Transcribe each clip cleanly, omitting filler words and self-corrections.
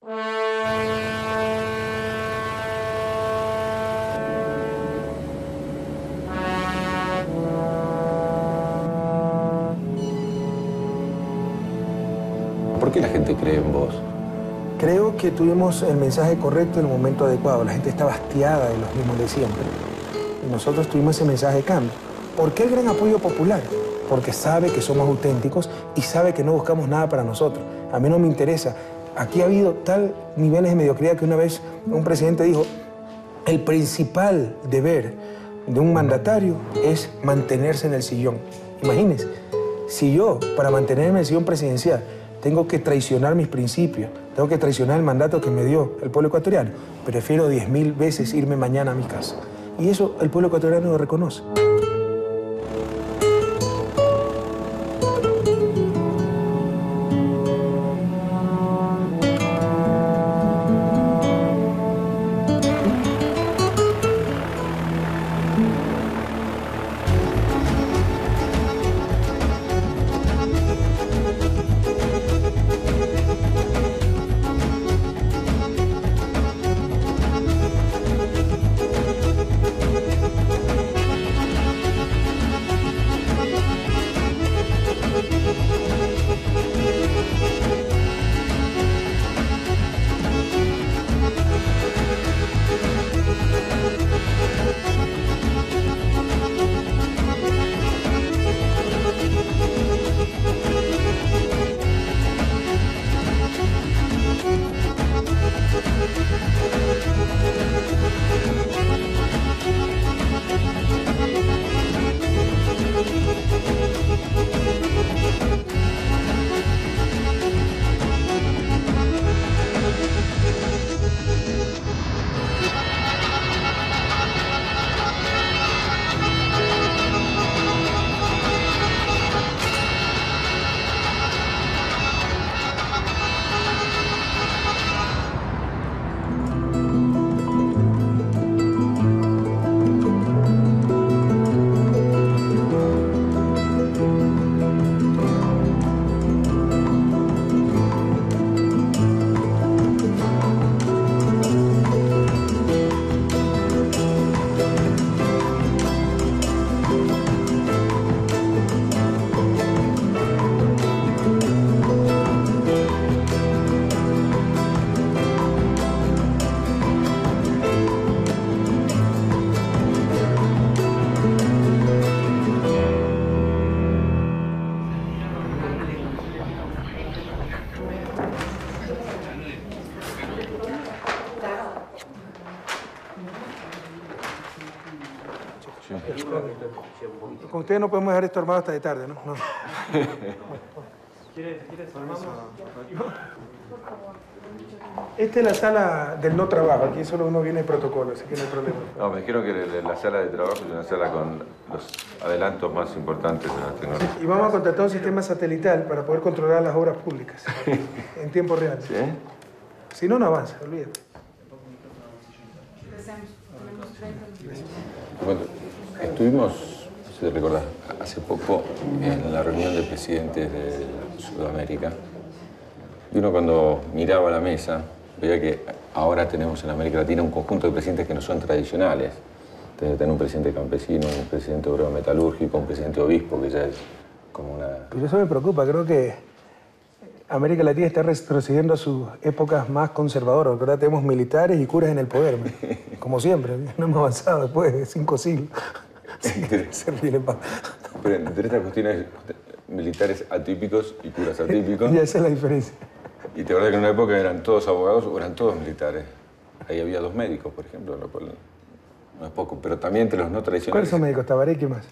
¿Por qué la gente cree en vos? Creo que tuvimos el mensaje correcto en el momento adecuado. La gente estaba hastiada de los mismos de siempre. Y nosotros tuvimos ese mensaje de cambio. ¿Por qué el gran apoyo popular? Porque sabe que somos auténticos y sabe que no buscamos nada para nosotros. A mí no me interesa. Aquí ha habido tal niveles de mediocridad que una vez un presidente dijo, el principal deber de un mandatario es mantenerse en el sillón. Imagínense, si yo, para mantenerme en el sillón presidencial, tengo que traicionar mis principios, tengo que traicionar el mandato que me dio el pueblo ecuatoriano, prefiero 10.000 veces irme mañana a mi casa. Y eso el pueblo ecuatoriano lo reconoce. Con ustedes no podemos dejar esto armado hasta de tarde, ¿no? No. ¿Quieres armarlo? Esta es la sala del no trabajo. Aquí solo uno viene de protocolo, así que no hay problema. No, me dijeron que la sala de trabajo es una sala con los adelantos más importantes de la tecnología. Y vamos a contratar un sistema satelital para poder controlar las obras públicas en tiempo real. ¿Sí? Si no, no avanza, olvídate. Bueno, estuvimos, no sé si recordás, hace poco en la reunión de presidentes de Sudamérica. Y uno cuando miraba la mesa, veía que ahora tenemos en América Latina un conjunto de presidentes que no son tradicionales. Tener un presidente campesino, un presidente obrero metalúrgico, un presidente obispo, que ya es como una... Pero eso me preocupa, creo que América Latina está retrocediendo a sus épocas más conservadoras, porque ahora tenemos militares y curas en el poder, como siempre, no hemos avanzado después de 5 siglos. Pero entre estas cuestiones militares atípicos y curas atípicos... Y esa es la diferencia. Y te acuerdas que en una época eran todos abogados o eran todos militares. Ahí había 2 médicos, por ejemplo, lo cual no es poco. Pero también entre los no tradicionales... ¿Cuáles son médicos? ¿Tabaré y qué más?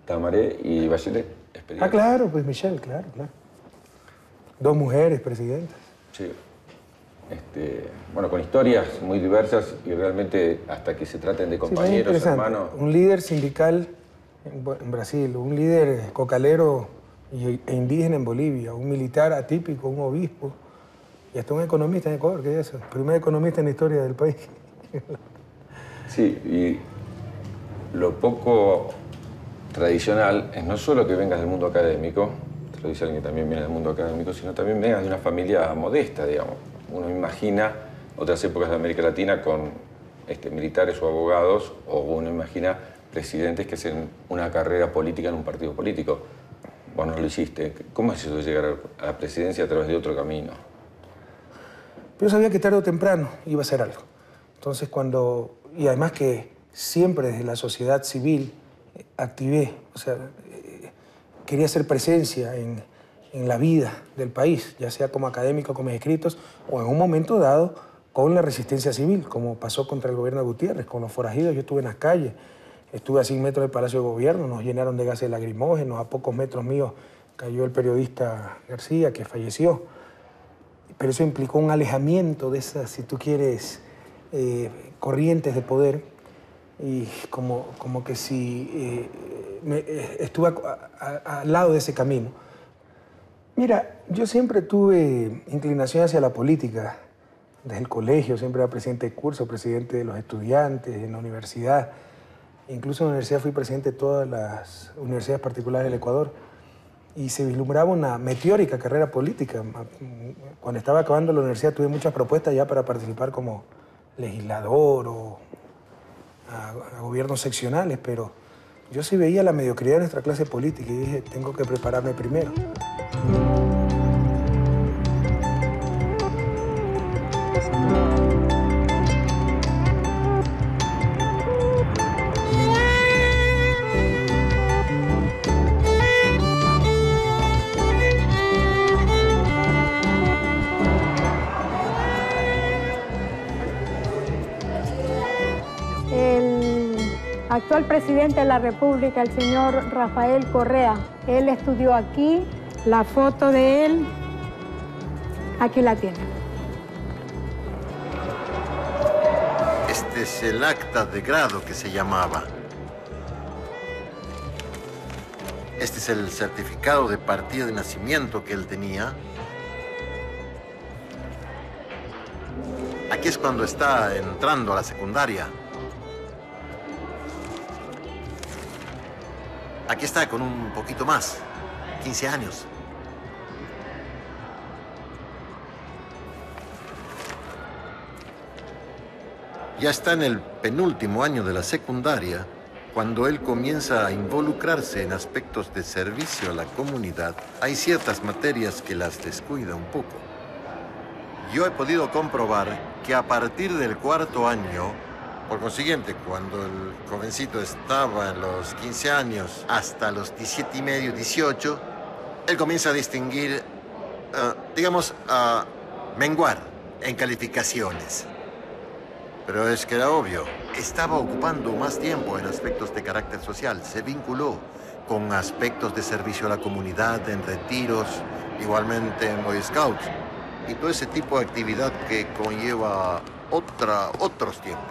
Tabaré y Bachelet. Ah, claro, pues Michelle, claro. 2 mujeres presidentas. Sí. Bueno, con historias muy diversas y realmente hasta que se traten de compañeros, sí, hermanos... Un líder sindical en Brasil, un líder cocalero e indígena en Bolivia, un militar atípico, un obispo, y hasta un economista en Ecuador, ¿qué es eso? Primer economista en la historia del país. Sí, y lo poco tradicional es no solo que vengas del mundo académico, te lo dice alguien que también viene del mundo académico, sino también vengas de una familia modesta, digamos. uno imagina otras épocas de América Latina con militares o abogados, o uno imagina presidentes que hacen una carrera política en un partido político. Vos no lo hiciste. ¿Cómo es eso de llegar a la presidencia a través de otro camino? Yo sabía que tarde o temprano iba a ser algo. Entonces y además que siempre desde la sociedad civil activé, o sea, quería hacer presencia en la vida del país, ya sea como académico, con mis escritos, o en un momento dado con la resistencia civil, como pasó contra el gobierno de Gutiérrez, con los forajidos. Yo estuve en las calles, estuve a 100 metros del Palacio de Gobierno, nos llenaron de gases lacrimógenos, a pocos metros míos cayó el periodista García, que falleció. Pero eso implicó un alejamiento de esas, si tú quieres, corrientes de poder, y como que si estuve al lado de ese camino. Mira, yo siempre tuve inclinación hacia la política. Desde el colegio siempre era presidente de curso, presidente de los estudiantes, en la universidad. Incluso en la universidad fui presidente de todas las universidades particulares del Ecuador. Y se vislumbraba una meteórica carrera política. Cuando estaba acabando la universidad tuve muchas propuestas ya para participar como legislador o a gobiernos seccionales, pero yo sí veía la mediocridad de nuestra clase política y dije, tengo que prepararme primero. Actual presidente de la República, el señor Rafael Correa. Él estudió aquí, la foto de él, aquí la tiene. Este es el acta de grado que se llamaba. Este es el certificado de partida de nacimiento que él tenía. Aquí es cuando está entrando a la secundaria. Aquí está con un poquito más, 15 años. Ya está en el penúltimo año de la secundaria cuando él comienza a involucrarse en aspectos de servicio a la comunidad. Hay ciertas materias que las descuida un poco. Yo he podido comprobar que a partir del cuarto año, por consiguiente, cuando el jovencito estaba en los 15 años hasta los 17 y medio, 18, él comienza a distinguir, digamos, a menguar en calificaciones. Pero es que era obvio, estaba ocupando más tiempo en aspectos de carácter social, se vinculó con aspectos de servicio a la comunidad, en retiros, igualmente en Boy Scouts, y todo ese tipo de actividad que conlleva otros tiempos.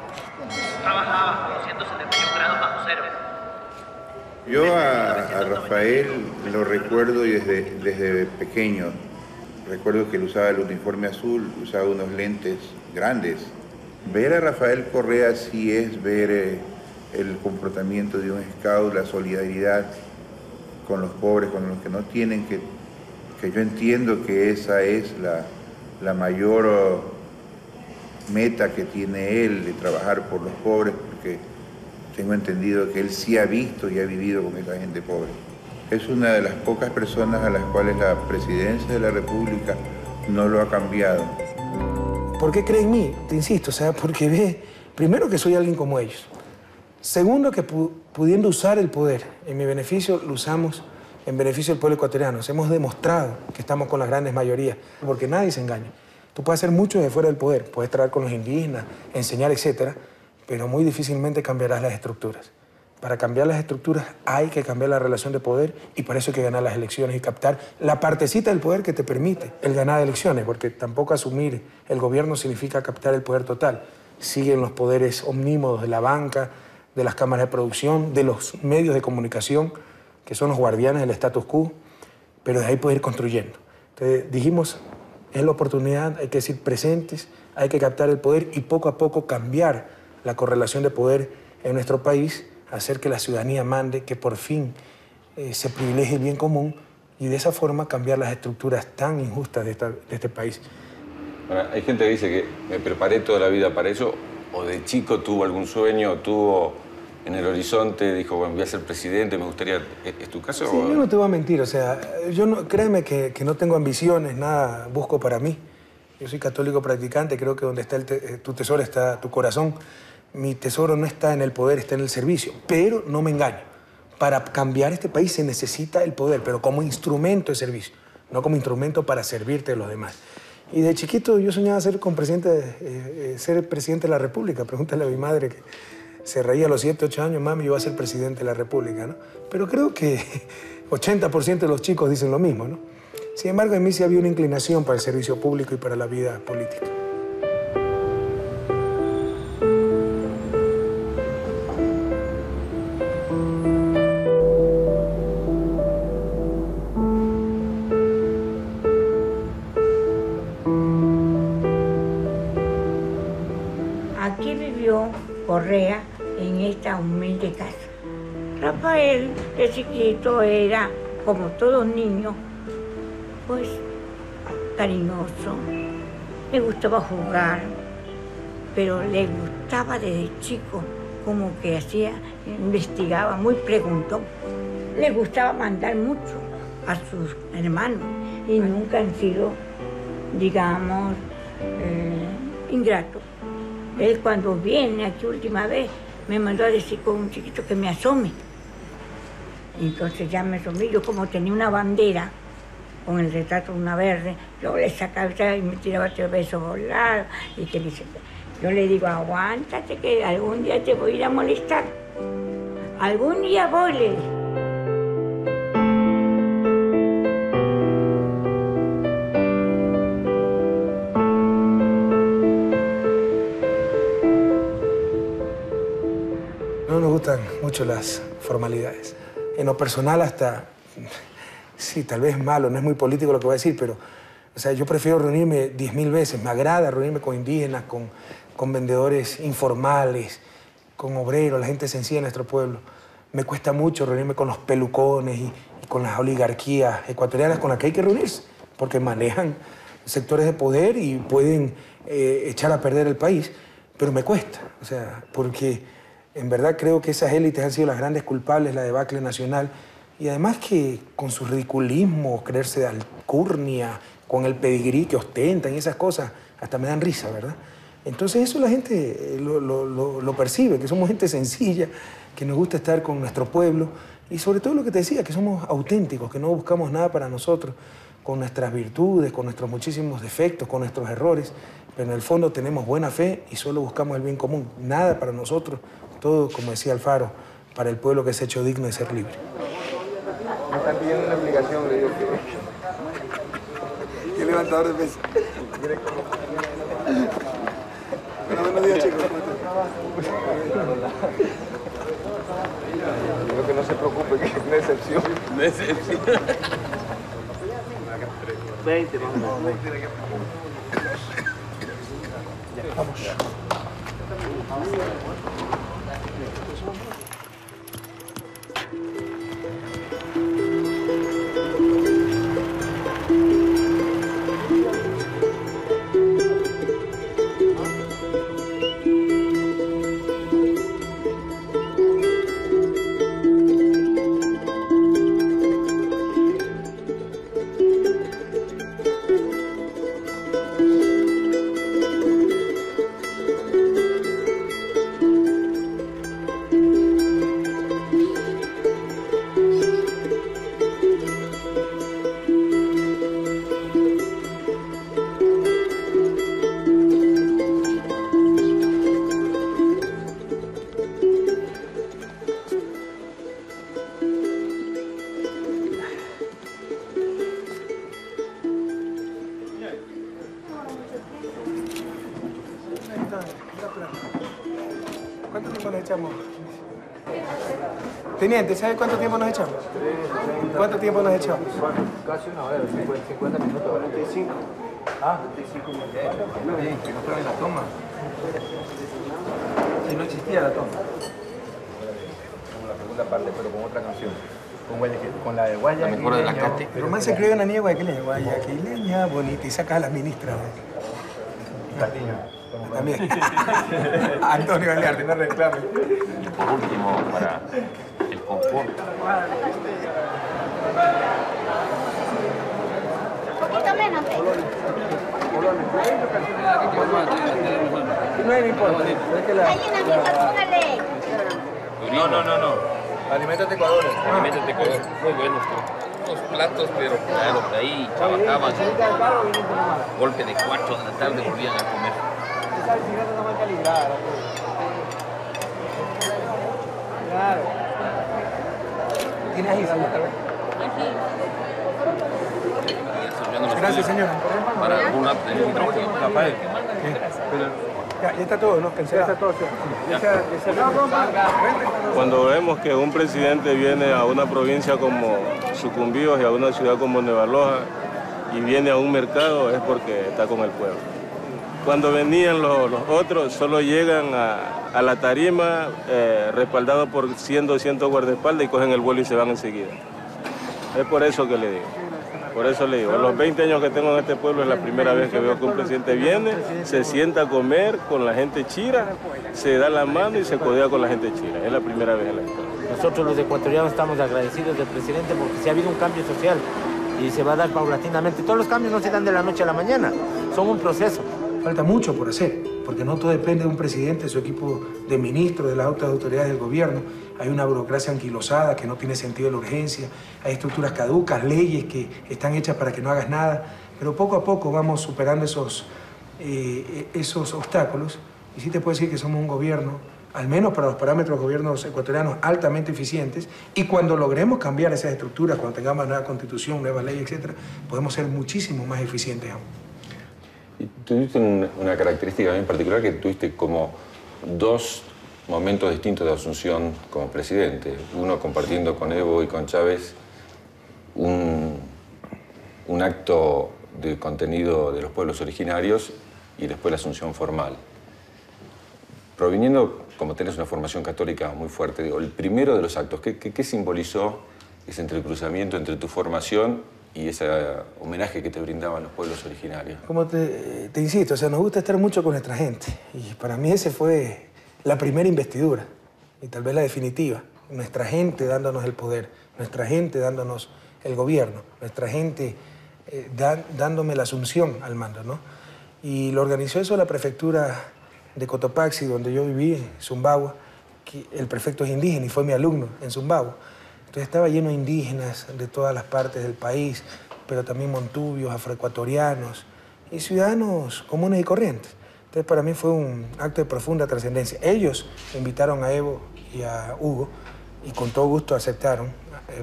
Trabajaba con 171 grados bajo cero. Yo a Rafael lo recuerdo desde pequeño. Recuerdo que él usaba el uniforme azul, usaba unos lentes grandes. Ver a Rafael Correa sí es ver el comportamiento de un scout, la solidaridad con los pobres, con los que no tienen, que yo entiendo que esa es la mayor meta que tiene él, de trabajar por los pobres, porque tengo entendido que él sí ha visto y ha vivido con esa gente pobre. Es una de las pocas personas a las cuales la presidencia de la República no lo ha cambiado. ¿Por qué cree en mí? Te insisto, o sea, porque ve, primero, que soy alguien como ellos. Segundo, que pudiendo usar el poder en mi beneficio, lo usamos en beneficio del pueblo ecuatoriano. Hemos demostrado que estamos con las grandes mayorías, porque nadie se engaña. Tú puedes hacer mucho desde fuera del poder, puedes trabajar con los indígenas, enseñar, etcétera, pero muy difícilmente cambiarás las estructuras. Para cambiar las estructuras hay que cambiar la relación de poder y para eso hay que ganar las elecciones y captar la partecita del poder que te permite el ganar elecciones, porque tampoco asumir el gobierno significa captar el poder total. Siguen los poderes omnímodos de la banca, de las cámaras de producción, de los medios de comunicación, que son los guardianes del status quo, pero de ahí puedes ir construyendo. Entonces dijimos, es la oportunidad, hay que ser presentes, hay que captar el poder y poco a poco cambiar la correlación de poder en nuestro país, hacer que la ciudadanía mande, que por fin se privilegie el bien común y de esa forma cambiar las estructuras tan injustas de este país. Bueno, hay gente que dice que me preparé toda la vida para eso, o de chico tuvo algún sueño, tuvo en el horizonte, dijo, bueno, voy a ser presidente, me gustaría... ¿Es tu caso? Sí, yo no te voy a mentir, o sea, yo no, créeme que no tengo ambiciones, nada busco para mí. Yo soy católico practicante, creo que donde está tu tesoro está tu corazón. Mi tesoro no está en el poder, está en el servicio. Pero no me engaño. Para cambiar este país se necesita el poder, pero como instrumento de servicio, no como instrumento para servirte a los demás. Y de chiquito yo soñaba ser presidente de la República. Pregúntale a mi madre que se reía a los 7, 8 años, mami, yo voy a ser presidente de la República, ¿no? Pero creo que 80% de los chicos dicen lo mismo, ¿no? Sin embargo, en mí sí había una inclinación para el servicio público y para la vida política. Aquí vivió Correa en esta humilde casa. Rafael, de chiquito, era, como todo niño, pues cariñoso, le gustaba jugar, pero le gustaba desde chico, como que investigaba, muy preguntón. Le gustaba mandar mucho a sus hermanos y nunca han sido, digamos, ingratos. Él cuando viene aquí última vez me mandó a decir con un chiquito que me asome. Entonces ya me asomé, yo como tenía una bandera con el retrato de una verde, yo le sacaba y me tiraba 3 besos volados y que dice, yo le digo, aguántate que algún día te voy a ir a molestar. Algún día voy, le digo. No nos gustan mucho las formalidades. En lo personal hasta, sí, tal vez malo, no es muy político lo que voy a decir, pero o sea, yo prefiero reunirme 10.000 veces. Me agrada reunirme con indígenas, con vendedores informales, con obreros, la gente sencilla de nuestro pueblo. Me cuesta mucho reunirme con los pelucones y con las oligarquías ecuatorianas con las que hay que reunirse, porque manejan sectores de poder y pueden echar a perder el país. Pero me cuesta, o sea, porque en verdad creo que esas élites han sido las grandes culpables de la debacle nacional. Y además que con su ridiculismo, creerse de alcurnia, con el pedigrí que ostentan y esas cosas, hasta me dan risa, ¿verdad? Entonces eso la gente lo percibe, que somos gente sencilla, que nos gusta estar con nuestro pueblo y sobre todo lo que te decía, que somos auténticos, que no buscamos nada para nosotros, con nuestras virtudes, con nuestros muchísimos defectos, con nuestros errores, pero en el fondo tenemos buena fe y solo buscamos el bien común, nada para nosotros, todo, como decía Alfaro, para el pueblo que se ha hecho digno de ser libre. Me están pidiendo una explicación, le digo que... ¿Qué levantador de peso? Bueno, buenos días, chicos. Digo que no se preocupe, que es una excepción. Una excepción. 20, vamos. 20. Vamos. ¿Cuánto tiempo nos echamos? Teniente, ¿sabe cuánto tiempo nos echamos? ¿Cuánto tiempo nos echamos? Casi una hora, 50 minutos. 45. Ah, 25 minutos. Bien, que no estaba en la toma. Si no existía la toma. Como la segunda parte, pero con otra canción. Con la de Guayaquil. La mejor de la Cate. Román se escribe una niña guayaquileña, bonita, y saca a las ministras. También. Antonio Galearte, no reclame. Y por último, para el confort. Un poquito menos, No importa. Hay una mesa, póngale. No. Aliméntate Ecuador. Aliméntate Ecuador. Muy buenos los platos, pero claro, de ahí trabajaban. Golpe de 4 de la tarde volvían a comer. ¿Tienes ahí, Gracias, señora. Para un acto de hidrógeno. Rafael. Ya está todo, ¿no? Ya está todo. Cuando vemos que un presidente viene a una provincia como Sucumbíos y a una ciudad como Nueva Loja y viene a un mercado es porque está con el pueblo. Cuando venían los otros, solo llegan a la tarima respaldados por 100, 200 guardaespaldas y cogen el vuelo y se van enseguida. Es por eso que le digo. Por eso le digo, a los 20 años que tengo en este pueblo es la primera vez que veo que un presidente viene, se sienta a comer con la gente chira, se da la mano y se codea con la gente chira. Es la primera vez en la historia. Nosotros los ecuatorianos estamos agradecidos del presidente porque sí ha habido un cambio social y se va a dar paulatinamente. Todos los cambios no se dan de la noche a la mañana, son un proceso. Falta mucho por hacer, porque no todo depende de un presidente, de su equipo de ministros, de las altas autoridades del gobierno. Hay una burocracia anquilosada que no tiene sentido de la urgencia, hay estructuras caducas, leyes que están hechas para que no hagas nada, pero poco a poco vamos superando esos obstáculos. Y sí te puedo decir que somos un gobierno, al menos para los parámetros de gobiernos ecuatorianos, altamente eficientes, y cuando logremos cambiar esas estructuras, cuando tengamos nueva constitución, nuevas leyes, etc., podemos ser muchísimo más eficientes aún. Y tuviste una característica bien particular, que tuviste como dos momentos distintos de asunción como presidente. Uno compartiendo con Evo y con Chávez un acto de contenido de los pueblos originarios y después la asunción formal. Proviniendo, como tenés una formación católica muy fuerte, digo, el primero de los actos, ¿qué simbolizó ese entrecruzamiento entre tu formación y ese homenaje que te brindaban los pueblos originarios? Como te insisto, o sea, nos gusta estar mucho con nuestra gente. Y para mí ese fue la primera investidura y tal vez la definitiva. Nuestra gente dándonos el poder, nuestra gente dándonos el gobierno, nuestra gente dándome la asunción al mando, ¿no? Y lo organizó eso la prefectura de Cotopaxi, donde yo viví, Zumbagua, que el prefecto es indígena y fue mi alumno en Zumbagua. Entonces estaba lleno de indígenas de todas las partes del país, pero también montubios, afroecuatorianos y ciudadanos comunes y corrientes. Entonces para mí fue un acto de profunda trascendencia. Ellos invitaron a Evo y a Hugo y con todo gusto aceptaron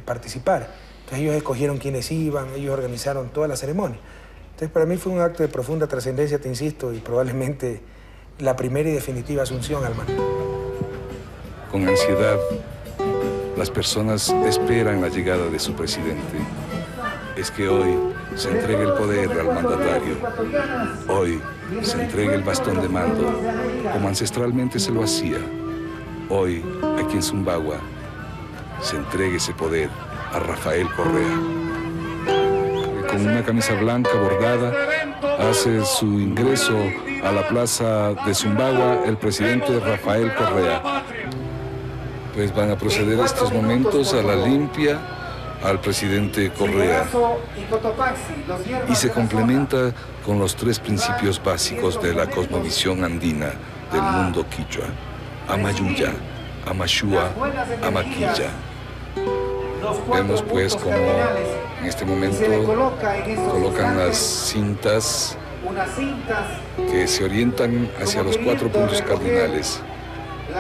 participar. Entonces ellos escogieron quiénes iban, ellos organizaron toda la ceremonia. Entonces para mí fue un acto de profunda trascendencia, te insisto, y probablemente la primera y definitiva asunción al mando. Con ansiedad, las personas esperan la llegada de su presidente. Es que hoy se entregue el poder al mandatario. Hoy se entregue el bastón de mando, como ancestralmente se lo hacía. Hoy, aquí en Zumbagua, se entregue ese poder a Rafael Correa. Con una camisa blanca bordada, hace su ingreso a la plaza de Zumbagua el presidente Rafael Correa. Pues van a proceder estos momentos a la limpia al presidente Correa y se complementa con los tres principios básicos de la cosmovisión andina del mundo quichua: Amayuya, Amashua, Amaquilla. Vemos pues como en este momento colocan las cintas que se orientan hacia los 4 puntos cardinales.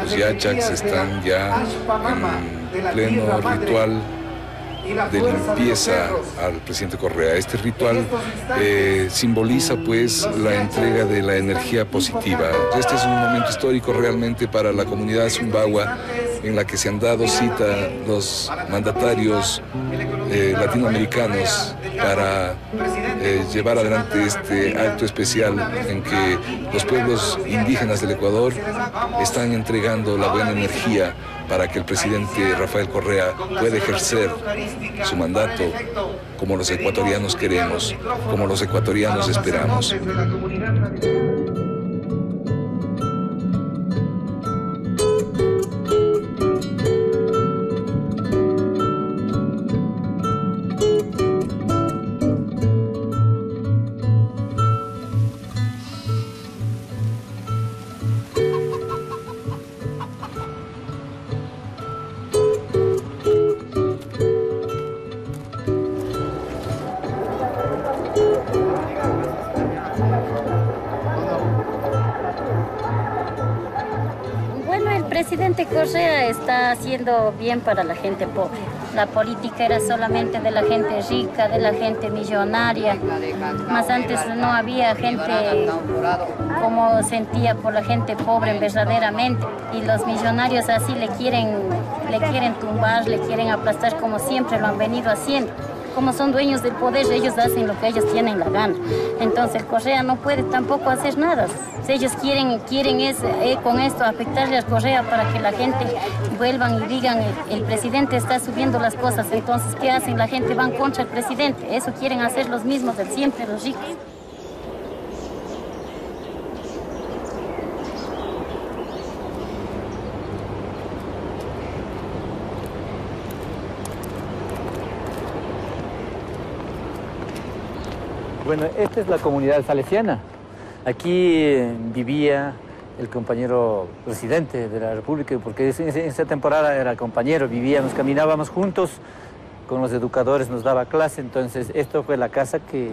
Los yachaks están ya en pleno ritual de limpieza al presidente Correa. Este ritual simboliza pues la entrega de la energía positiva. Este es un momento histórico realmente para la comunidad Zumbagua, en la que se han dado cita los mandatarios latinoamericanos para llevar adelante este acto especial en que los pueblos indígenas del Ecuador están entregando la buena energía para que el presidente Rafael Correa pueda ejercer su mandato como los ecuatorianos queremos, como los ecuatorianos esperamos. presidente Correa está haciendo bien para la gente pobre. La política era solamente de la gente rica, de la gente millonaria. Más antes no había gente como sentía por la gente pobre verdaderamente. Y los millonarios así le quieren tumbar, le quieren aplastar como siempre lo han venido haciendo. Como son dueños del poder, ellos hacen lo que ellos tienen la gana. Entonces Correa no puede tampoco hacer nada. Si ellos quieren con esto afectarle a Correa para que la gente vuelvan y digan el presidente está subiendo las cosas, entonces ¿qué hacen? La gente va contra el presidente. Eso quieren hacer los mismos de siempre, los ricos. Bueno, esta es la comunidad salesiana. Aquí vivía el compañero presidente de la República, porque en esa temporada era compañero, vivíamos, caminábamos juntos, con los educadores nos daba clase, entonces esto fue la casa que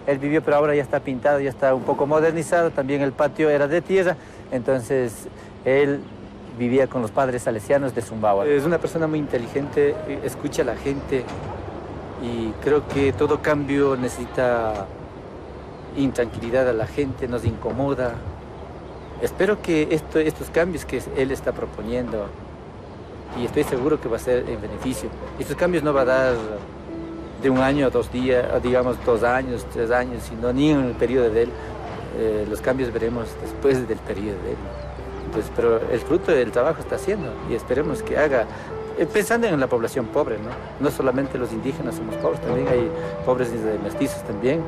él vivió, pero ahora ya está pintado, ya está un poco modernizado, también el patio era de tierra, entonces él vivía con los padres salesianos de Sumbawa. Es una persona muy inteligente, escucha a la gente y creo que todo cambio necesita intranquilidad a la gente, nos incomoda. Espero que estos cambios que él está proponiendo, y estoy seguro que va a ser en beneficio. Estos cambios no va a dar de un año a 2 días, digamos 2 años, 3 años, sino ni en el periodo de él. Los cambios veremos después del periodo de él. Entonces, pero el fruto del trabajo está haciendo y esperemos que haga, pensando en la población pobre, ¿no? No solamente los indígenas somos pobres, también hay pobres mestizos también.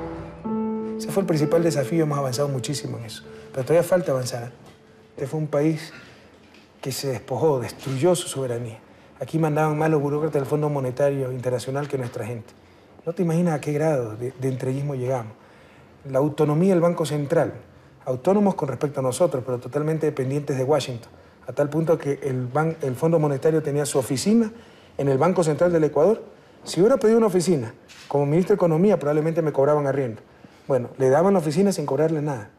Ese fue el principal desafío, hemos avanzado muchísimo en eso. Pero todavía falta avanzar. Este fue un país que se despojó, destruyó su soberanía. Aquí mandaban más los burócratas del Fondo Monetario Internacional que nuestra gente. No te imaginas a qué grado de entreguismo llegamos. La autonomía del Banco Central, autónomos con respecto a nosotros, pero totalmente dependientes de Washington, a tal punto que el Fondo Monetario tenía su oficina en el Banco Central del Ecuador. Si hubiera pedido una oficina, como ministro de Economía, probablemente me cobraban arriendo. Bueno, le daban la oficina sin cobrarle nada.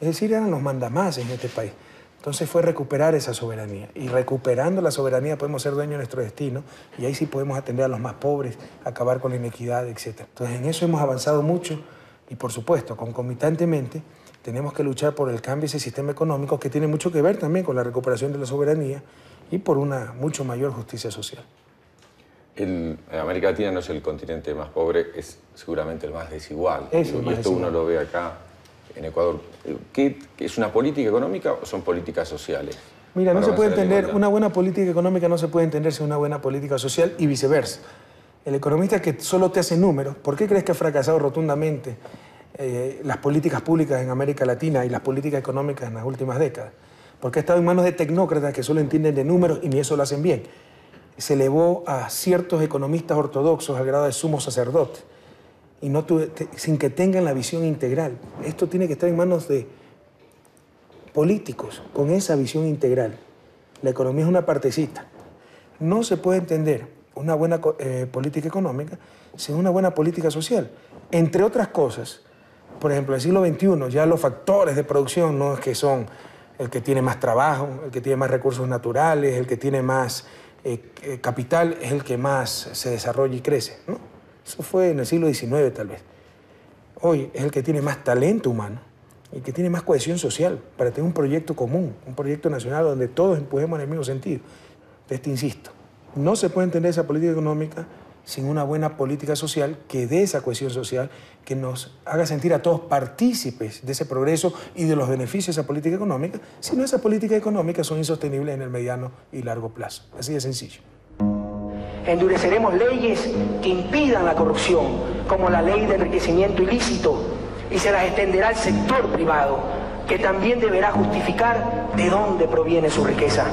Es decir, eran los mandamás en este país. Entonces fue recuperar esa soberanía. Y recuperando la soberanía podemos ser dueños de nuestro destino y ahí sí podemos atender a los más pobres, acabar con la inequidad, etc. Entonces en eso hemos avanzado mucho y por supuesto, concomitantemente, tenemos que luchar por el cambio de ese sistema económico que tiene mucho que ver también con la recuperación de la soberanía y por una mucho mayor justicia social. América Latina no es el continente más pobre, es seguramente el más desigual. Y esto uno lo ve acá en Ecuador. ¿Qué es una política económica o son políticas sociales? Mira, no se puede entender, una buena política económica no se puede entender sin una buena política social y viceversa. El economista que solo te hace números, ¿por qué crees que ha fracasado rotundamente las políticas públicas en América Latina y las políticas económicas en las últimas décadas? Porque ha estado en manos de tecnócratas que solo entienden de números y ni eso lo hacen bien. Se elevó a ciertos economistas ortodoxos al grado de sumo sacerdote y sin que tengan la visión integral. Esto tiene que estar en manos de políticos con esa visión integral. La economía es una partecita. No se puede entender una buena política económica sin una buena política social. Entre otras cosas, por ejemplo, en el siglo XXI ya los factores de producción no es que son el que tiene más trabajo, el que tiene más recursos naturales, el que tiene más capital es el que más se desarrolla y crece, ¿no? Eso fue en el siglo XIX tal vez. Hoy es el que tiene más talento humano, el que tiene más cohesión social para tener un proyecto común, un proyecto nacional donde todos empujemos en el mismo sentido. Entonces te insisto, no se puede entender esa política económica sin una buena política social que dé esa cohesión social, que nos haga sentir a todos partícipes de ese progreso y de los beneficios de esa política económica, si no, esas políticas económicas son insostenibles en el mediano y largo plazo. Así de sencillo. Endureceremos leyes que impidan la corrupción, como la ley de enriquecimiento ilícito, y se las extenderá al sector privado, que también deberá justificar de dónde proviene su riqueza.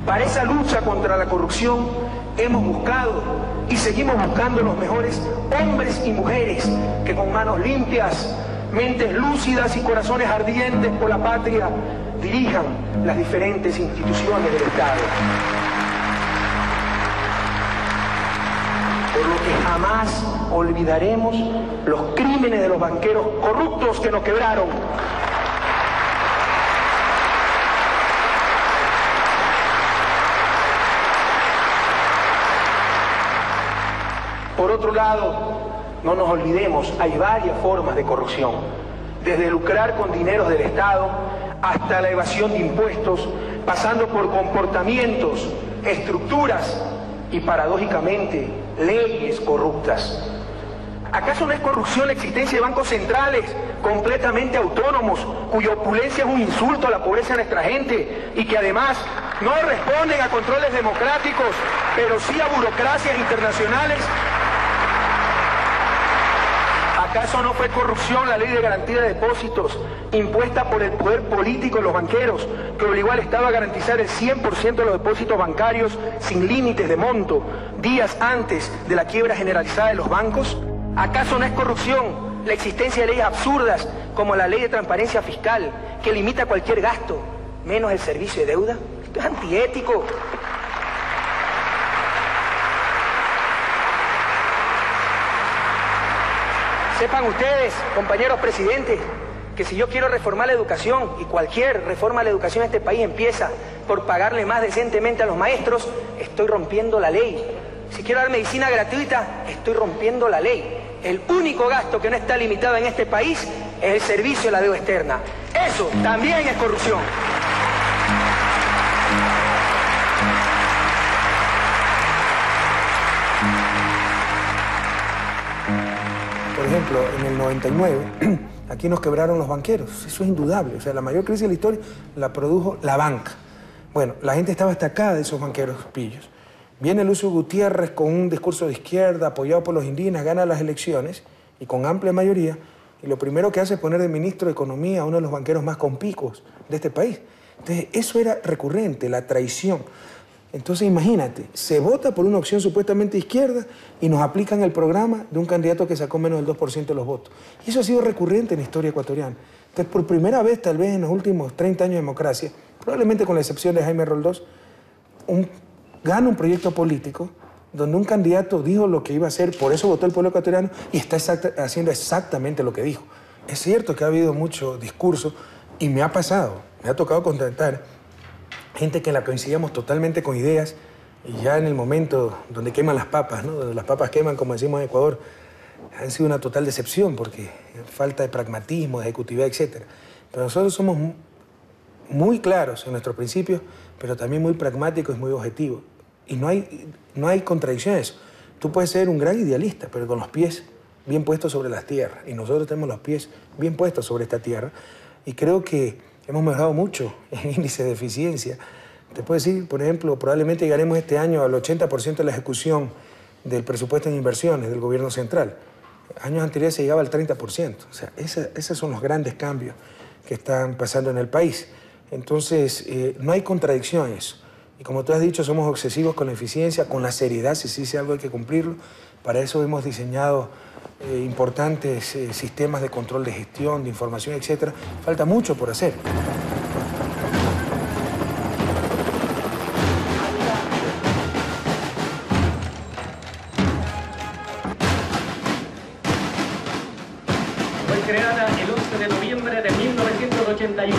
Para esa lucha contra la corrupción hemos buscado y seguimos buscando los mejores hombres y mujeres que con manos limpias, mentes lúcidas y corazones ardientes por la patria dirijan las diferentes instituciones del Estado. Por lo que jamás olvidaremos los crímenes de los banqueros corruptos que nos quebraron. Por otro lado, no nos olvidemos, hay varias formas de corrupción, desde lucrar con dineros del Estado hasta la evasión de impuestos, pasando por comportamientos, estructuras y, paradójicamente, leyes corruptas. ¿Acaso no es corrupción la existencia de bancos centrales completamente autónomos, cuya opulencia es un insulto a la pobreza de nuestra gente y que además no responden a controles democráticos, pero sí a burocracias internacionales? ¿Acaso no fue corrupción la ley de garantía de depósitos impuesta por el poder político de los banqueros, que obligó al Estado a garantizar el 100% de los depósitos bancarios sin límites de monto días antes de la quiebra generalizada de los bancos? ¿Acaso no es corrupción la existencia de leyes absurdas como la ley de transparencia fiscal, que limita cualquier gasto, menos el servicio de deuda? Esto es antiético. Sepan ustedes, compañeros presidentes, que si yo quiero reformar la educación, y cualquier reforma a la educación en este país empieza por pagarle más decentemente a los maestros, estoy rompiendo la ley. Si quiero dar medicina gratuita, estoy rompiendo la ley. El único gasto que no está limitado en este país es el servicio de la deuda externa. Eso también es corrupción. Por ejemplo, en el 99, aquí nos quebraron los banqueros. Eso es indudable. O sea, la mayor crisis de la historia la produjo la banca. Bueno, la gente estaba atacada de esos banqueros pillos. Viene Lucio Gutiérrez con un discurso de izquierda, apoyado por los indígenas, gana las elecciones, y con amplia mayoría, y lo primero que hace es poner de ministro de Economía a uno de los banqueros más compicos de este país. Entonces, eso era recurrente, la traición. Entonces, imagínate, se vota por una opción supuestamente izquierda y nos aplican el programa de un candidato que sacó menos del 2% de los votos. Y eso ha sido recurrente en la historia ecuatoriana. Entonces, por primera vez, tal vez en los últimos 30 años de democracia, probablemente con la excepción de Jaime Roldós, gana un proyecto político donde un candidato dijo lo que iba a hacer, por eso votó el pueblo ecuatoriano y está haciendo exactamente lo que dijo. Es cierto que ha habido mucho discurso y me ha pasado, me ha tocado contactar gente que la coincidíamos totalmente con ideas y ya en el momento donde queman las papas, ¿no? Donde las papas queman, como decimos en Ecuador, han sido una total decepción porque falta de pragmatismo, de ejecutividad, etc. Pero nosotros somos muy claros en nuestros principios, pero también muy pragmáticos y muy objetivos. Y no hay contradicción en eso. Tú puedes ser un gran idealista, pero con los pies bien puestos sobre las tierras. Y nosotros tenemos los pies bien puestos sobre esta tierra. Y creo que hemos mejorado mucho en índice de eficiencia. Te puedo decir, por ejemplo, probablemente llegaremos este año al 80% de la ejecución del presupuesto en inversiones del gobierno central. Años anteriores se llegaba al 30%. O sea, esos son los grandes cambios que están pasando en el país. Entonces, no hay contradicción en eso. Y como tú has dicho, somos obsesivos con la eficiencia, con la seriedad, si se dice algo hay que cumplirlo. Para eso hemos diseñado importantes sistemas de control de gestión, de información, etc. Falta mucho por hacer. Fue creada el 11 de noviembre de 1981.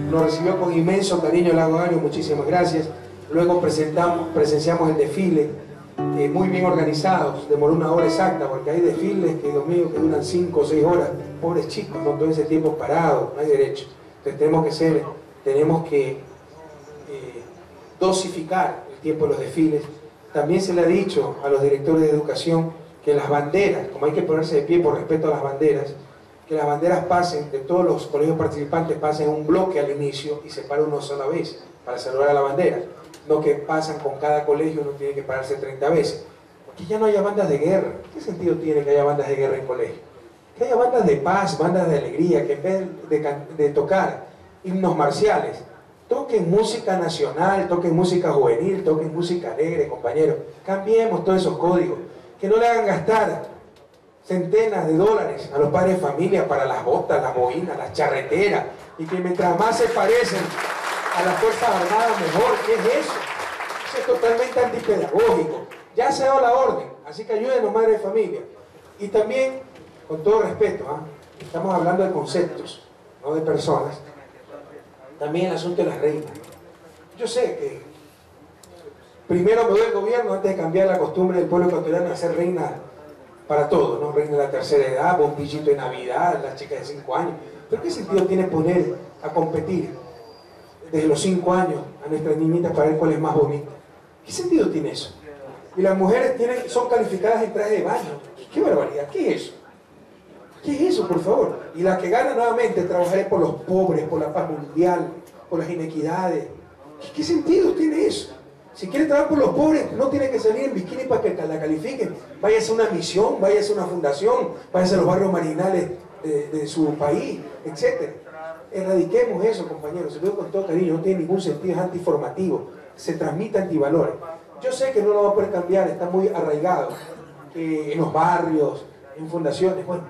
Nos recibió con inmenso cariño el Lago Agrio, muchísimas gracias. Luego presenciamos el desfile, muy bien organizados, demoró 1 hora exacta, porque hay desfiles que, Dios mío, que duran 5 o 6 horas. Pobres chicos, no todo ese tiempo parado, no hay derecho. Entonces tenemos que dosificar el tiempo de los desfiles. También se le ha dicho a los directores de educación que las banderas, como hay que ponerse de pie por respeto a las banderas, que las banderas pasen, de todos los colegios participantes pasen un bloque al inicio y se para una sola vez para saludar a la bandera. No que pasan con cada colegio, uno tiene que pararse 30 veces. Que ya no haya bandas de guerra. ¿Qué sentido tiene que haya bandas de guerra en colegio? Que haya bandas de paz, bandas de alegría, que en vez de tocar himnos marciales, toquen música nacional, toquen música juvenil, toquen música alegre, compañeros. Cambiemos todos esos códigos. que no le hagan gastar centenas de dólares a los padres de familia para las botas, las boinas, las charreteras, y que mientras más se parecen a las Fuerzas Armadas, mejor. ¿Qué es eso? Eso es totalmente antipedagógico. Ya se ha dado la orden, así que ayuden a los madres de familia. Y también, con todo respeto, estamos hablando de conceptos, no de personas. También el asunto de las reinas. Yo sé que primero me doy el gobierno antes de cambiar la costumbre del pueblo ecuatoriano a ser reina para todo, ¿no? Reina de la tercera edad, bombillito de Navidad, las chicas de 5 años. ¿Pero qué sentido tiene poner a competir desde los 5 años a nuestras niñitas para ver cuál es más bonita? ¿Qué sentido tiene eso? Y las mujeres son calificadas en traje de baño. ¡Qué barbaridad! ¿Qué es eso? ¿Qué es eso, por favor? Y la que gana nuevamente trabajaré por los pobres, por la paz mundial, por las inequidades. ¿Qué sentido tiene eso? Si quiere trabajar por los pobres, no tiene que salir en bikini para que la califiquen. Váyase a una misión, váyase a una fundación, váyase a los barrios marginales de su país, etc. Erradiquemos eso, compañeros. Se lo digo con todo cariño, no tiene ningún sentido, es antiformativo. Se transmite antivalores. Yo sé que no lo va a poder cambiar, está muy arraigado en los barrios, en fundaciones. Bueno,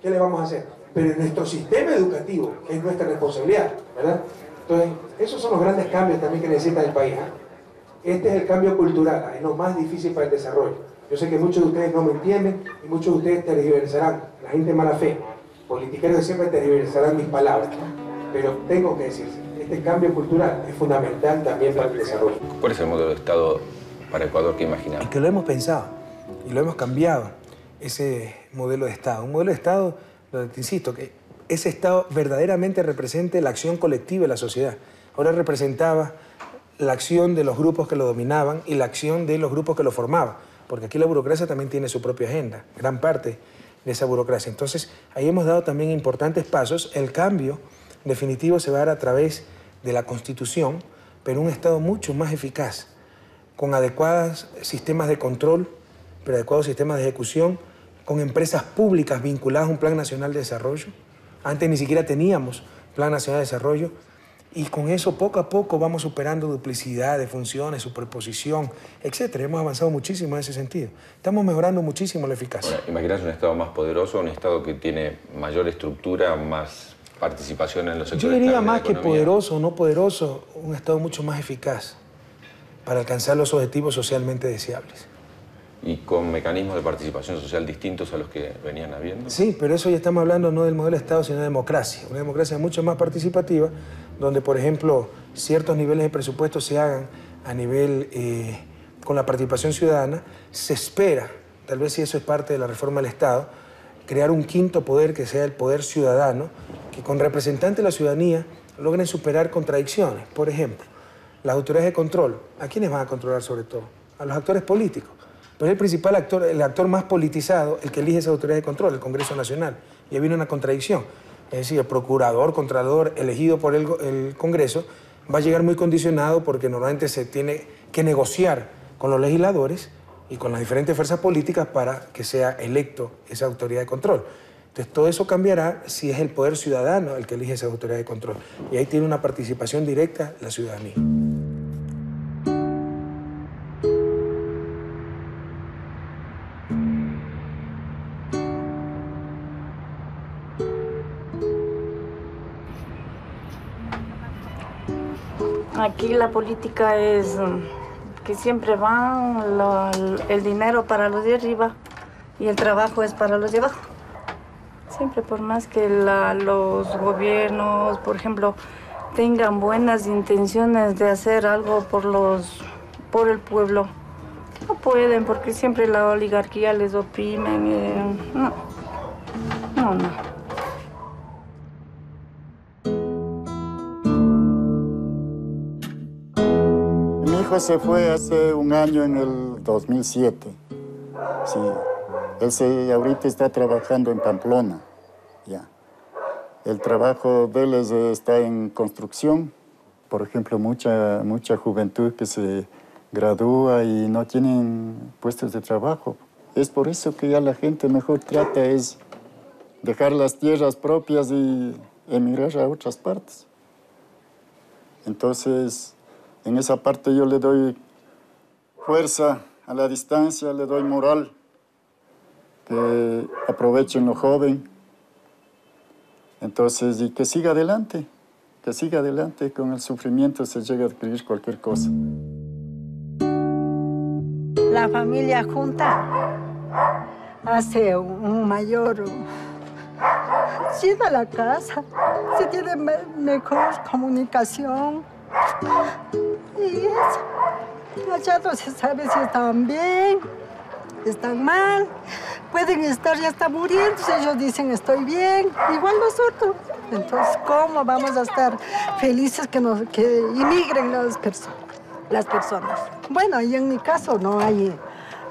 ¿qué le vamos a hacer? Pero en nuestro sistema educativo es nuestra responsabilidad, ¿verdad? Entonces, esos son los grandes cambios también que necesita el país. Este es el cambio cultural, es lo más difícil para el desarrollo. Yo sé que muchos de ustedes no me entienden y muchos de ustedes tergiversarán, la gente de mala fe, politiqueros de siempre tergiversarán mis palabras, pero tengo que decir, este cambio cultural es fundamental también para el desarrollo. ¿Cuál es el modelo de Estado para Ecuador que imaginamos? Y que lo hemos pensado y lo hemos cambiado, ese modelo de Estado. Un modelo de Estado, donde te insisto, que ese Estado verdaderamente represente la acción colectiva de la sociedad. Ahora representaba la acción de los grupos que lo dominaban y la acción de los grupos que lo formaban, porque aquí la burocracia también tiene su propia agenda, gran parte de esa burocracia. Entonces, ahí hemos dado también importantes pasos. El cambio definitivo se va a dar a través de la Constitución, pero un Estado mucho más eficaz, con adecuados sistemas de control, pero adecuados sistemas de ejecución, con empresas públicas vinculadas a un Plan Nacional de Desarrollo. Antes ni siquiera teníamos Plan Nacional de Desarrollo, y con eso poco a poco vamos superando duplicidad de funciones, superposición, etc. Hemos avanzado muchísimo en ese sentido. Estamos mejorando muchísimo la eficacia. ¿Imaginás un Estado más poderoso, un Estado que tiene mayor estructura, más participación en los sectores? Yo diría más que poderoso o no poderoso, un Estado mucho más eficaz para alcanzar los objetivos socialmente deseables. ¿Y con mecanismos de participación social distintos a los que venían habiendo? Sí, pero eso ya estamos hablando no del modelo de Estado, sino de democracia. Una democracia mucho más participativa, donde, por ejemplo, ciertos niveles de presupuesto se hagan a nivel con la participación ciudadana. Se espera, tal vez si eso es parte de la reforma del Estado, crear un quinto poder que sea el poder ciudadano, que con representantes de la ciudadanía logren superar contradicciones. Por ejemplo, las autoridades de control, ¿a quiénes van a controlar sobre todo? A los actores políticos. Pero el principal actor, el actor más politizado, el que elige esa autoridad de control, el Congreso Nacional. Y ahí viene una contradicción. Es decir, el procurador, contralor elegido por el Congreso va a llegar muy condicionado porque normalmente se tiene que negociar con los legisladores y con las diferentes fuerzas políticas para que sea electo esa autoridad de control. Entonces, todo eso cambiará si es el poder ciudadano el que elige esa autoridad de control. Y ahí tiene una participación directa la ciudadanía. Aquí la política es que siempre va el dinero para los de arriba y el trabajo es para los de abajo. Siempre, por más que los gobiernos, por ejemplo, tengan buenas intenciones de hacer algo por el pueblo, no pueden porque siempre la oligarquía les oprimen. No. Mi hijo se fue hace un año, en el 2007. Sí. Él ahorita está trabajando en Pamplona. Ya. El trabajo de él está en construcción. Por ejemplo, mucha juventud que se gradúa y no tienen puestos de trabajo. Es por eso que ya la gente mejor trata es dejar las tierras propias y emigrar a otras partes. Entonces, en esa parte yo le doy fuerza a la distancia, le doy moral que aprovechen lo joven. Entonces, y que siga adelante, con el sufrimiento se llega a adquirir cualquier cosa. La familia junta hace un mayor, llena la casa, se tiene mejor comunicación y eso. Allá no se sabe si están bien, están mal, pueden estar ya hasta muriendo, ellos dicen estoy bien, igual nosotros. Entonces, ¿cómo vamos a estar felices que inmigren las personas? Bueno, y en mi caso no hay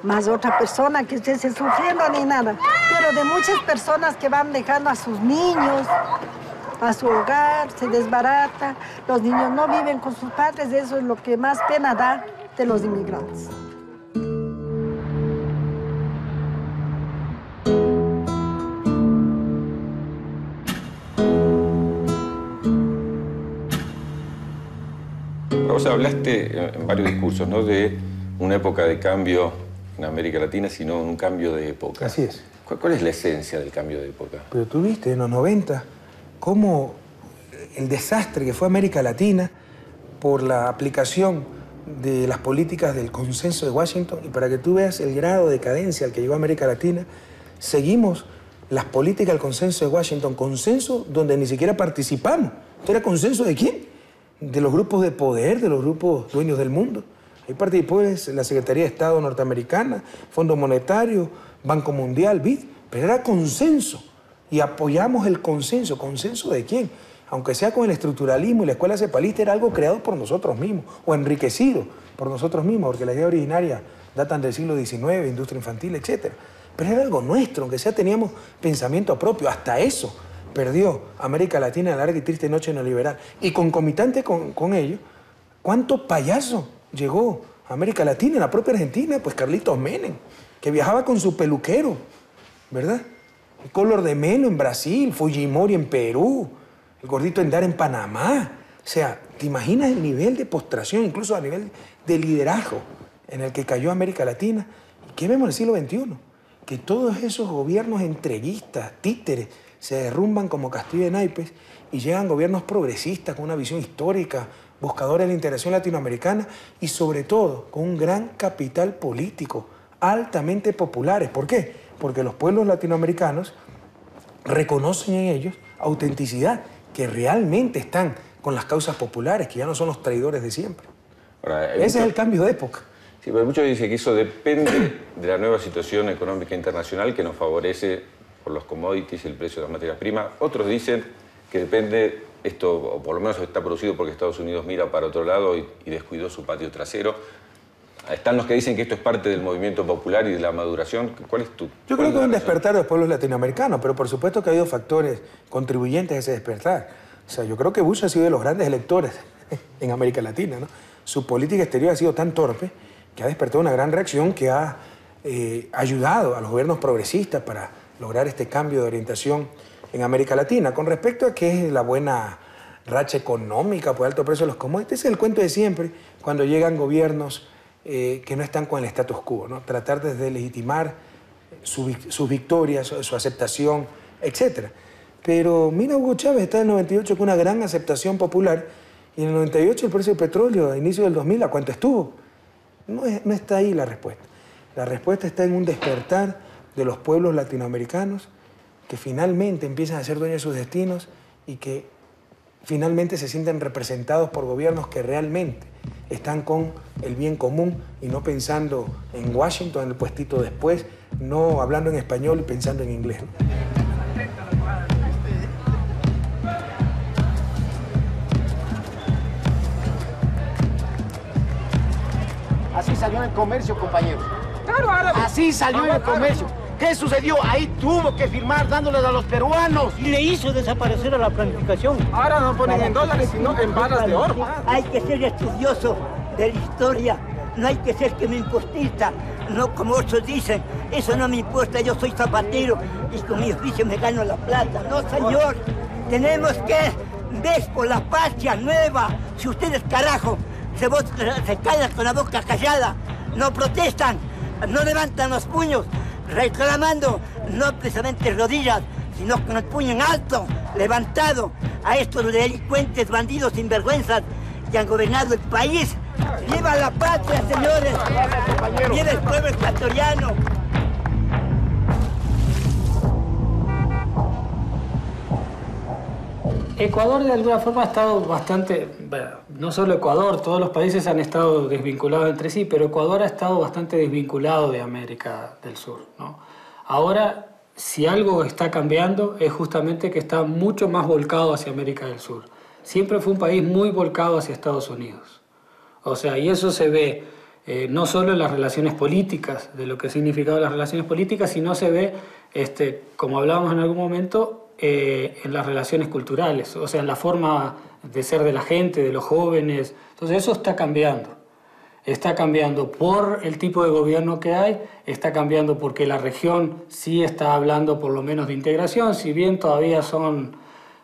más otra persona que esté sufriendo ni nada, pero de muchas personas que van dejando a sus niños, a su hogar, se desbarata, los niños no viven con sus padres, eso es lo que más pena da de los inmigrantes. Vos hablaste en varios discursos, no de una época de cambio en América Latina, sino un cambio de época. Así es. ¿Cuál es la esencia del cambio de época? Pero tú viste en los 90 cómo el desastre que fue América Latina por la aplicación de las políticas del consenso de Washington, y para que tú veas el grado de decadencia al que llegó América Latina, seguimos las políticas del consenso de Washington, consenso donde ni siquiera participamos. ¿Esto era consenso de quién? De los grupos de poder, de los grupos dueños del mundo. Ahí participó la Secretaría de Estado norteamericana, Fondo Monetario, Banco Mundial, BID, pero era consenso y apoyamos el consenso. ¿Consenso de quién? Aunque sea con el estructuralismo y la escuela cepalista, era algo creado por nosotros mismos o enriquecido por nosotros mismos, porque la idea originaria datan del siglo XIX, industria infantil, etc. Pero era algo nuestro, aunque sea teníamos pensamiento propio, hasta eso perdió América Latina en la larga y triste noche neoliberal. Y concomitante con ello, ¿cuánto payaso llegó a América Latina, en la propia Argentina? Pues Carlitos Menem, que viajaba con su peluquero, ¿verdad? El Collor de Mello en Brasil, Fujimori en Perú, el gordito Endara en Panamá. O sea, ¿te imaginas el nivel de postración, incluso a nivel de liderazgo en el que cayó América Latina? ¿Y qué vemos en el siglo XXI? Que todos esos gobiernos entreguistas, títeres, se derrumban como castillo de naipes y llegan gobiernos progresistas con una visión histórica, buscadores de la integración latinoamericana y sobre todo con un gran capital político, altamente populares. ¿Por qué? Porque los pueblos latinoamericanos reconocen en ellos autenticidad, que realmente están con las causas populares, que ya no son los traidores de siempre. Ahora, Ese es el cambio de época. Sí, pero muchos dicen que eso depende de la nueva situación económica internacional que nos favorece por los commodities y el precio de las materias primas. Otros dicen que depende esto, o por lo menos está producido porque Estados Unidos mira para otro lado y descuidó su patio trasero. Están los que dicen que esto es parte del movimiento popular y de la maduración. ¿Cuál es tu? Yo creo que es un despertar de los pueblos latinoamericanos, pero por supuesto que ha habido factores contribuyentes a ese despertar. O sea, yo creo que Bush ha sido de los grandes electores en América Latina, ¿no? Su política exterior ha sido tan torpe que ha despertado una gran reacción que ha ayudado a los gobiernos progresistas para lograr este cambio de orientación en América Latina. Con respecto a qué es la buena racha económica por alto precio de los commodities, ese es el cuento de siempre cuando llegan gobiernos que no están con el status quo, ¿no? Tratar de deslegitimar sus victorias, su aceptación, etc. Pero mira, Hugo Chávez está en el 98 con una gran aceptación popular y en el 98 el precio del petróleo a inicio del 2000, ¿a cuánto estuvo? No está ahí la respuesta. La respuesta está en un despertar de los pueblos latinoamericanos que finalmente empiezan a ser dueños de sus destinos y que finalmente se sienten representados por gobiernos que realmente están con el bien común y no pensando en Washington, en el puestito después, no hablando en español y pensando en inglés. Así salió en el comercio, compañero. Claro, árabe. Así salió en el comercio. ¿Qué sucedió? Ahí tuvo que firmar dándoles a los peruanos. Y le hizo desaparecer a la planificación. Ahora no ponen en dólares, sino en barras de oro. Hay que ser estudioso de la historia. No hay que ser que me impostista. No como otros dicen, eso no me importa, yo soy zapatero y con mi oficio me gano la plata. No, señor. Tenemos que ver por la patria nueva. Si ustedes, carajo, se callan con la boca callada, no protestan, no levantan los puños, reclamando no precisamente rodillas, sino con el puño en alto, levantado a estos delincuentes, bandidos sinvergüenzas que han gobernado el país. ¡Viva la patria, señores! ¡Viva el pueblo ecuatoriano! Ecuador de alguna forma ha estado bastante, bueno, no solo Ecuador, todos los países han estado desvinculados entre sí, pero Ecuador ha estado bastante desvinculado de América del Sur, ¿no? Ahora, si algo está cambiando, es justamente que está mucho más volcado hacia América del Sur. Siempre fue un país muy volcado hacia Estados Unidos. O sea, y eso se ve no solo en las relaciones políticas, de lo que significaban las relaciones políticas, sino se ve, como hablábamos en algún momento, en las relaciones culturales, o sea, en la forma de ser de la gente, de los jóvenes. Entonces eso está cambiando. Está cambiando por el tipo de gobierno que hay, está cambiando porque la región sí está hablando por lo menos de integración, si bien todavía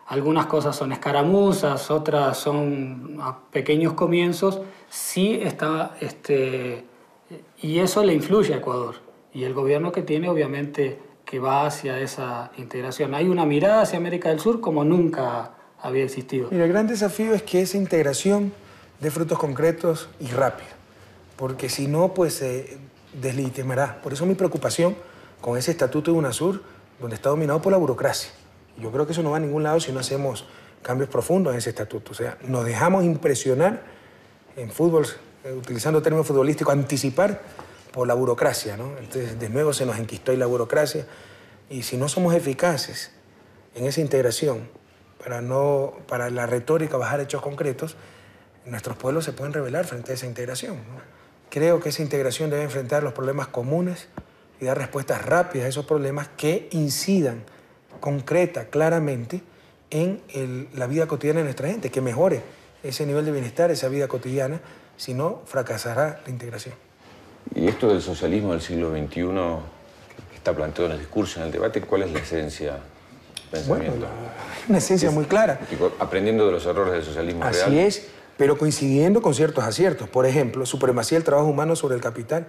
algunas cosas son escaramuzas, otras son a pequeños comienzos, sí está, y eso le influye a Ecuador. Y el gobierno que tiene, obviamente, que va hacia esa integración. Hay una mirada hacia América del Sur como nunca había existido. Mira, el gran desafío es que esa integración dé frutos concretos y rápido, porque si no, pues se deslegitimará. Por eso mi preocupación con ese estatuto de UNASUR, donde está dominado por la burocracia. Yo creo que eso no va a ningún lado si no hacemos cambios profundos en ese estatuto. O sea, nos dejamos impresionar en fútbol, utilizando términos futbolísticos, anticipar por la burocracia, ¿no? Entonces, de nuevo se nos enquistó ahí la burocracia. Y si no somos eficaces en esa integración, para la retórica bajar hechos concretos, nuestros pueblos se pueden rebelar frente a esa integración, ¿no? Creo que esa integración debe enfrentar los problemas comunes y dar respuestas rápidas a esos problemas que incidan concreta, claramente, en la vida cotidiana de nuestra gente, que mejore ese nivel de bienestar, esa vida cotidiana, si no, fracasará la integración. Y esto del socialismo del siglo XXI, que está planteado en el discurso, en el debate, ¿cuál es la esencia del pensamiento? Bueno, una esencia muy clara. Aprendiendo de los errores del socialismo real. Así es, pero coincidiendo con ciertos aciertos. Por ejemplo, supremacía del trabajo humano sobre el capital.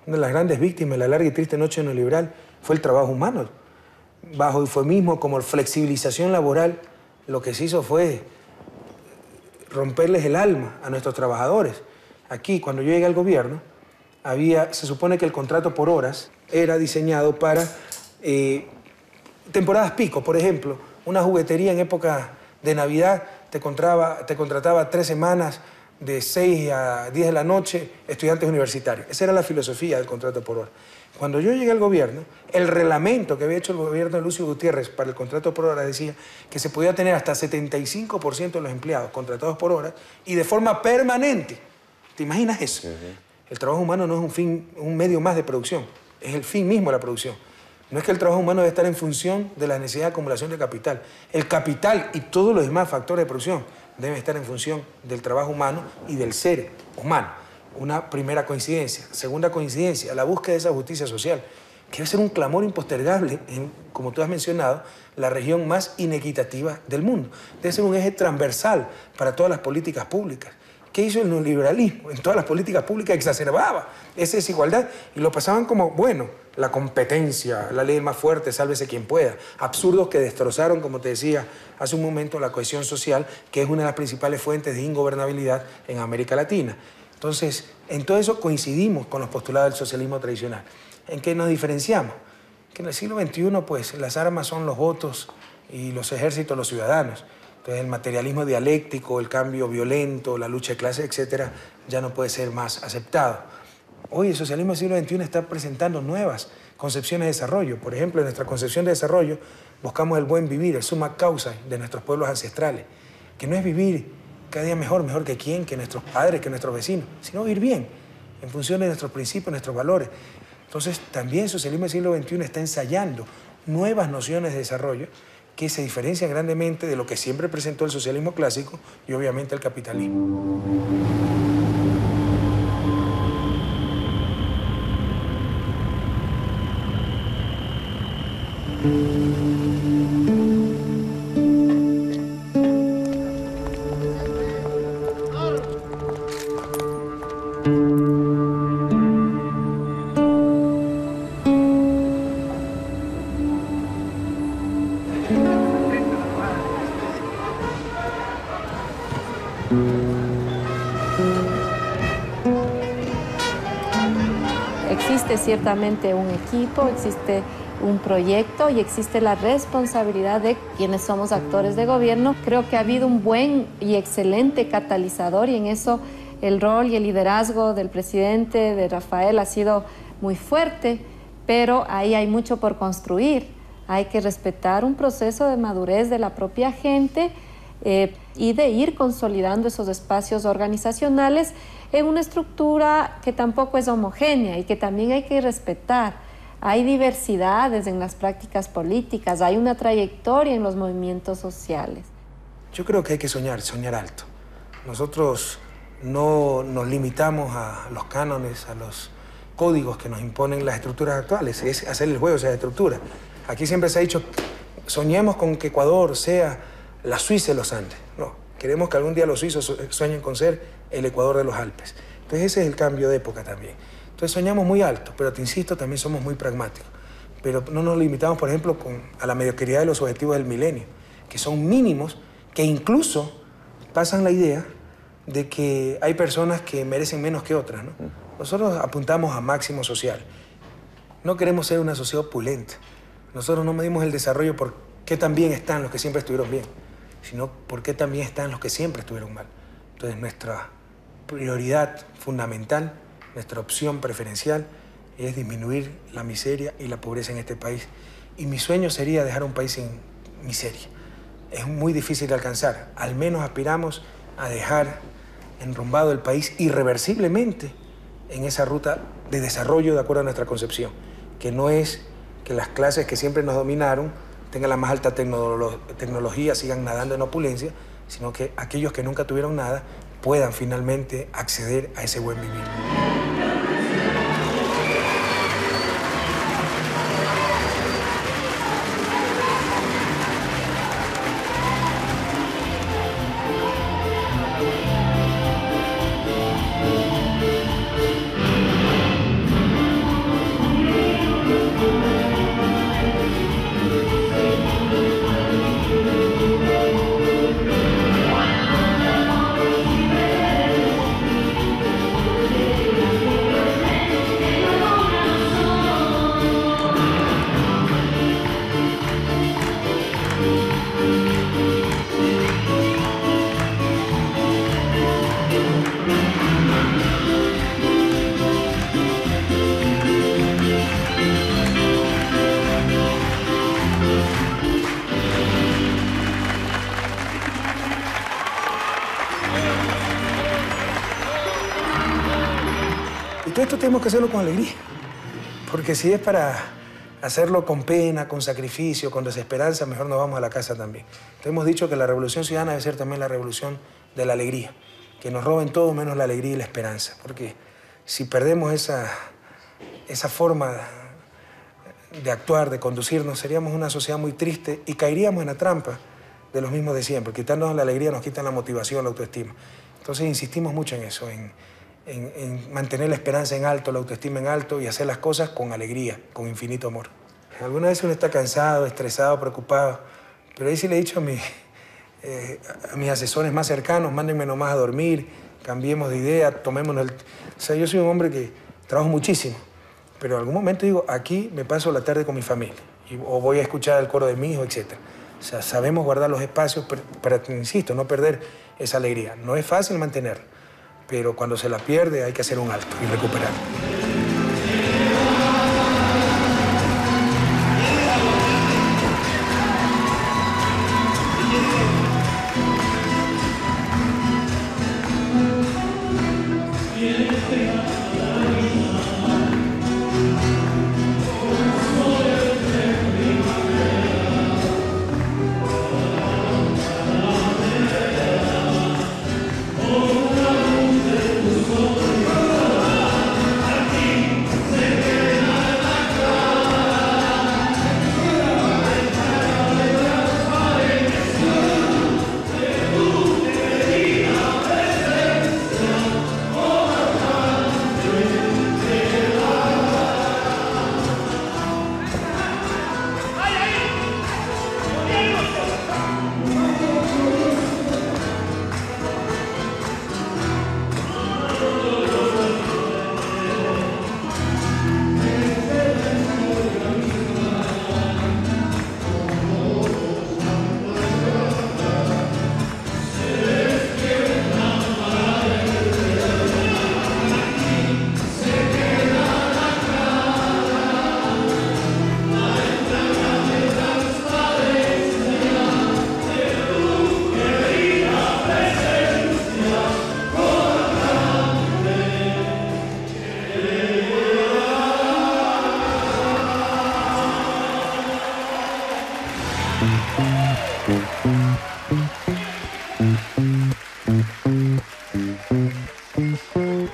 Una de las grandes víctimas de la larga y triste noche neoliberal fue el trabajo humano. Bajo eufemismo como flexibilización laboral, lo que se hizo fue romperles el alma a nuestros trabajadores. Aquí, cuando yo llegué al gobierno, se supone que el contrato por horas era diseñado para temporadas pico. Por ejemplo, una juguetería en época de Navidad te contrataba 3 semanas de 6 a 10 de la noche estudiantes universitarios. Esa era la filosofía del contrato por hora. Cuando yo llegué al gobierno, el reglamento que había hecho el gobierno de Lucio Gutiérrez para el contrato por hora decía que se podía tener hasta 75% de los empleados contratados por hora y de forma permanente. ¿Te imaginas eso? El trabajo humano no es un medio más de producción, es el fin mismo de la producción. No es que el trabajo humano debe estar en función de la necesidad de acumulación de capital. El capital y todos los demás factores de producción deben estar en función del trabajo humano y del ser humano. Una primera coincidencia. Segunda coincidencia, la búsqueda de esa justicia social, que debe ser un clamor impostergable en, como tú has mencionado, la región más inequitativa del mundo. Debe ser un eje transversal para todas las políticas públicas. ¿Qué hizo el neoliberalismo? En todas las políticas públicas exacerbaba esa desigualdad y lo pasaban como, bueno, la competencia, la ley del más fuerte, sálvese quien pueda. Absurdos que destrozaron, como te decía hace un momento, la cohesión social, que es una de las principales fuentes de ingobernabilidad en América Latina. Entonces, en todo eso coincidimos con los postulados del socialismo tradicional. ¿En qué nos diferenciamos? Que en el siglo XXI, pues, las armas son los votos y los ejércitos los ciudadanos. Entonces, el materialismo dialéctico, el cambio violento, la lucha de clases, etcétera, ya no puede ser más aceptado. Hoy el socialismo del siglo XXI está presentando nuevas concepciones de desarrollo. Por ejemplo, en nuestra concepción de desarrollo buscamos el buen vivir, el summa causa de nuestros pueblos ancestrales, que no es vivir cada día mejor que quién, que nuestros padres, que nuestros vecinos, sino vivir bien, en función de nuestros principios, nuestros valores. Entonces, también el socialismo del siglo XXI está ensayando nuevas nociones de desarrollo que se diferencian grandemente de lo que siempre presentó el socialismo clásico y obviamente el capitalismo. ciertamente un equipo, existe un proyecto y existe la responsabilidad de quienes somos actores de gobierno. Creo que ha habido un buen y excelente catalizador y en eso el rol y el liderazgo del presidente, de Rafael, ha sido muy fuerte, pero ahí hay mucho por construir. Hay que respetar un proceso de madurez de la propia gente y de ir consolidando esos espacios organizacionales en una estructura que tampoco es homogénea y que también hay que respetar. Hay diversidades en las prácticas políticas, hay una trayectoria en los movimientos sociales. Yo creo que hay que soñar alto. Nosotros no nos limitamos a los cánones, a los códigos que nos imponen las estructuras actuales, es hacer el juego de esas estructuras. Aquí siempre se ha dicho, soñemos con que Ecuador sea la Suiza de los Andes. No, queremos que algún día los suizos sueñen con ser el Ecuador de los Alpes. Entonces ese es el cambio de época también. Entonces soñamos muy alto, pero te insisto, también somos muy pragmáticos. Pero no nos limitamos, por ejemplo, a la mediocridad de los objetivos del milenio, que son mínimos, que incluso pasan la idea de que hay personas que merecen menos que otras, ¿no? Nosotros apuntamos a máximo social. No queremos ser una sociedad opulenta. Nosotros no medimos el desarrollo por qué tan bien están los que siempre estuvieron bien, sino por qué tan bien están los que siempre estuvieron mal. Entonces nuestra prioridad fundamental, nuestra opción preferencial es disminuir la miseria y la pobreza en este país. Y mi sueño sería dejar un país sin miseria. Es muy difícil de alcanzar. Al menos aspiramos a dejar enrumbado el país irreversiblemente en esa ruta de desarrollo de acuerdo a nuestra concepción, que no es que las clases que siempre nos dominaron tengan la más alta tecnología, sigan nadando en opulencia, sino que aquellos que nunca tuvieron nada puedan finalmente acceder a ese buen vivir. Y todo esto tenemos que hacerlo con alegría, porque si es para hacerlo con pena, con sacrificio, con desesperanza, mejor nos vamos a la casa también. Entonces hemos dicho que la revolución ciudadana debe ser también la revolución de la alegría, que nos roben todo menos la alegría y la esperanza, porque si perdemos esa forma de actuar, de conducirnos, seríamos una sociedad muy triste y caeríamos en la trampa de los mismos de siempre. Quitarnos la alegría nos quitan la motivación, la autoestima. Entonces insistimos mucho en eso, en mantener la esperanza en alto, la autoestima en alto y hacer las cosas con alegría, con infinito amor. Algunas veces uno está cansado, estresado, preocupado, pero ahí sí le he dicho a mis asesores más cercanos, mándenme nomás a dormir, cambiemos de idea, tomémonos el... O sea, yo soy un hombre que trabajo muchísimo, pero en algún momento digo, aquí me paso la tarde con mi familia, o voy a escuchar el coro de mi hijo, etc. O sea, sabemos guardar los espacios para, insisto, no perder esa alegría. No es fácil mantenerla, pero cuando se la pierde hay que hacer un alto y recuperar.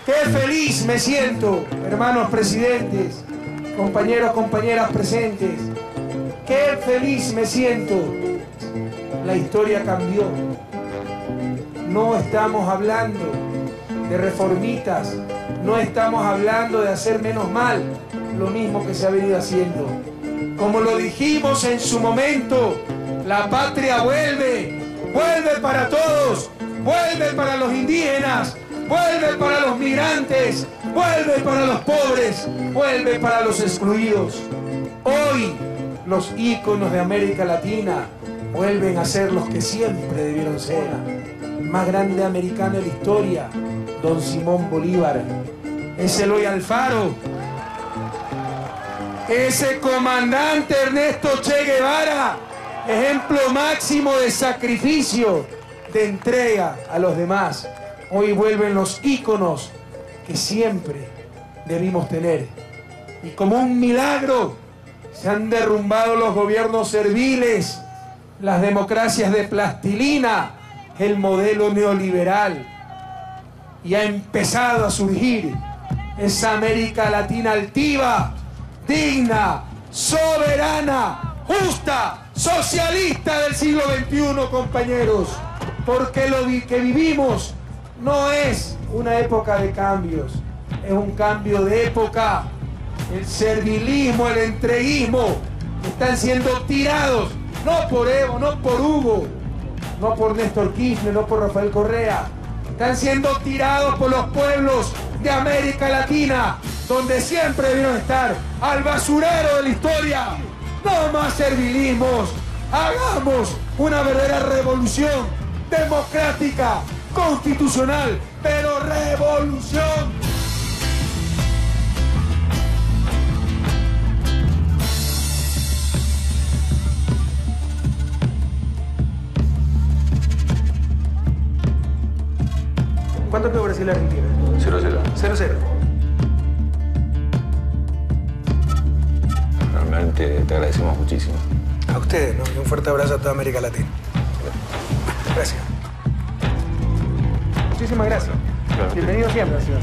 Qué feliz me siento, hermanos presidentes, compañeros, compañeras presentes. Qué feliz me siento. La historia cambió. No estamos hablando de reformitas, no estamos hablando de hacer menos mal lo mismo que se ha venido haciendo. Como lo dijimos en su momento, la patria vuelve, vuelve para todos, vuelve para los indígenas, vuelve para los migrantes, vuelve para los pobres, vuelve para los excluidos. Hoy los íconos de América Latina vuelven a ser los que siempre debieron ser. El más grande americano de la historia, Don Simón Bolívar, ese Eloy Alfaro, ese comandante Ernesto Che Guevara, ejemplo máximo de sacrificio, de entrega a los demás. Hoy vuelven los íconos que siempre debimos tener. Y como un milagro, se han derrumbado los gobiernos serviles, las democracias de plastilina, el modelo neoliberal. Y ha empezado a surgir esa América Latina altiva, digna, soberana, justa, socialista del siglo XXI, compañeros. Porque lo que vivimos no es una época de cambios, es un cambio de época. El servilismo, el entreguismo están siendo tirados, no por Evo, no por Hugo, no por Néstor Kirchner, no por Rafael Correa. Están siendo tirados por los pueblos de América Latina, donde siempre debieron estar, al basurero de la historia. No más servilismos, hagamos una verdadera revolución democrática, constitucional, pero revolución. ¿Cuánto quedó Brasil y Argentina? 0-0. 0-0. Realmente te agradecemos muchísimo. A ustedes, ¿no? Y un fuerte abrazo a toda América Latina. Gracias. Muchísimas gracias. Bienvenido siempre. Gracias.